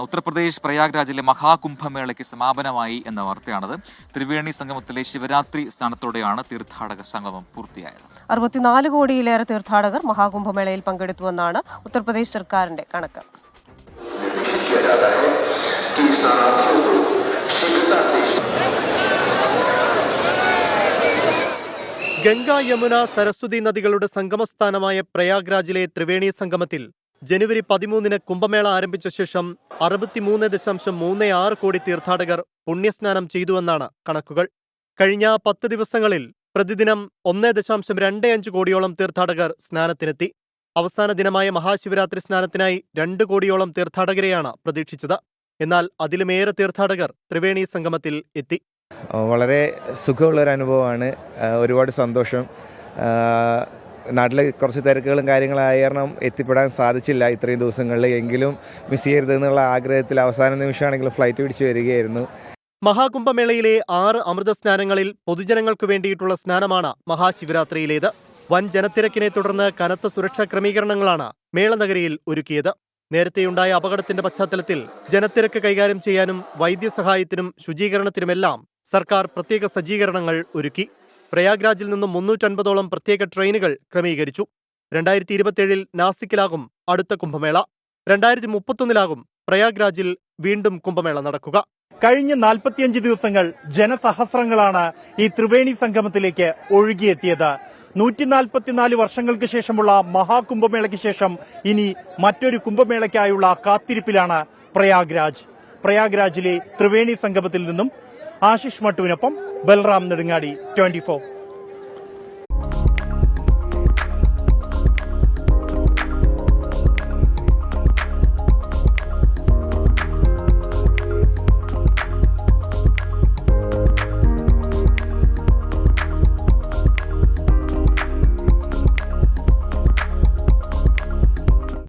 ഉത്തർപ്രദേശ് പ്രയാഗ്രാജിലെ മഹാകുംഭമേളയ്ക്ക് സമാപനമായി എന്ന വാർത്തയാണത്. ത്രിവേണി സംഗമത്തിലെ ശിവരാത്രി സ്നാനത്തോടെയാണ് തീർത്ഥാടക സംഗമം പൂർത്തിയായത്. 64 കോടിയിലേറെ തീർത്ഥാടകർ മഹാകുംഭമേളയിൽ പങ്കെടുത്തുവെന്നാണ് ഉത്തർപ്രദേശ് സർക്കാരിന്റെ കണക്ക്. ഗംഗ, യമുന, സരസ്വതി നദികളുടെ സംഗമസ്ഥാനമായ പ്രയാഗ്രാജിലെ ത്രിവേണി സംഗമത്തിൽ ജനുവരി 13-ന് കുംഭമേള ആരംഭിച്ച ശേഷം 63.36 കോടി തീർത്ഥാടകർ പുണ്യസ്നാനം ചെയ്തുവെന്നാണ് കണക്കുകൾ. കഴിഞ്ഞ 10 ദിവസങ്ങളിൽ പ്രതിദിനം 1.25 കോടിയോളം തീർത്ഥാടകർ സ്നാനത്തിനെത്തി. അവസാന ദിനമായ മഹാശിവരാത്രി സ്നാനത്തിനായി 2 കോടിയോളം തീർത്ഥാടകരെയാണ് പ്രതീക്ഷിച്ചത്. എന്നാൽ അതിലുമേറെ തീർത്ഥാടകർ ത്രിവേണി സംഗമത്തിൽ എത്തി. വളരെ സുഖമുള്ളൊരു അനുഭവമാണ്. ഒരുപാട് സന്തോഷം. നാട്ടിലെ കുറച്ച് തിരക്കുകളും കാര്യങ്ങളായ കാരണം എത്തിപ്പെടാൻ സാധിച്ചില്ല ഇത്രയും ദിവസങ്ങളിൽ. എങ്കിലും മിസ് ചെയ്യരുതെന്നുള്ള ആഗ്രഹത്തിൽ അവസാന നിമിഷമാണെങ്കിലും ഫ്ലൈറ്റ് പിടിച്ച് വരികയായിരുന്നു. മഹാകുംഭമേളയിലെ 6 അമൃത സ്നാനങ്ങളിൽ പൊതുജനങ്ങൾക്ക് വേണ്ടിയിട്ടുള്ള സ്നാനമാണ് മഹാശിവരാത്രിയിലേത്. വൻ ജനത്തിരക്കിനെ തുടർന്ന് കനത്ത സുരക്ഷാ ക്രമീകരണങ്ങളാണ് മേളനഗരിയിൽ ഒരുക്കിയത്. നേരത്തെയുണ്ടായ അപകടത്തിന്റെ പശ്ചാത്തലത്തിൽ ജനത്തിരക്ക് കൈകാര്യം ചെയ്യാനും വൈദ്യസഹായത്തിനും ശുചീകരണത്തിനുമെല്ലാം സർക്കാർ പ്രത്യേക സജ്ജീകരണങ്ങൾ ഒരുക്കി. പ്രയാഗ്രാജിൽ നിന്നും 350ഓളം പ്രത്യേക ട്രെയിനുകൾ ക്രമീകരിച്ചു. 2027-ൽ നാസിക്കിലാകും അടുത്ത കുംഭമേള. 2031-ലാകും പ്രയാഗ്രാജിൽ വീണ്ടും കുംഭമേള നടക്കുക. കഴിഞ്ഞ 45 ദിവസങ്ങൾ ജനസഹസ്രങ്ങളാണ് ഈ ത്രിവേണി സംഗമത്തിലേക്ക് ഒഴുകിയെത്തിയത്. 144 വർഷങ്ങൾക്ക് ശേഷമുള്ള മഹാകുംഭമേളയ്ക്ക് ശേഷം ഇനി മറ്റൊരു കുംഭമേളയ്ക്കായുള്ള കാത്തിരിപ്പിലാണ് പ്രയാഗ്രാജ്. പ്രയാഗ്രാജിലെ ത്രിവേണി സംഗമത്തിൽ നിന്നും ആശിഷ് മട്ടുവിനൊപ്പം ബൽറാം നെടുങ്ങാടി, 24.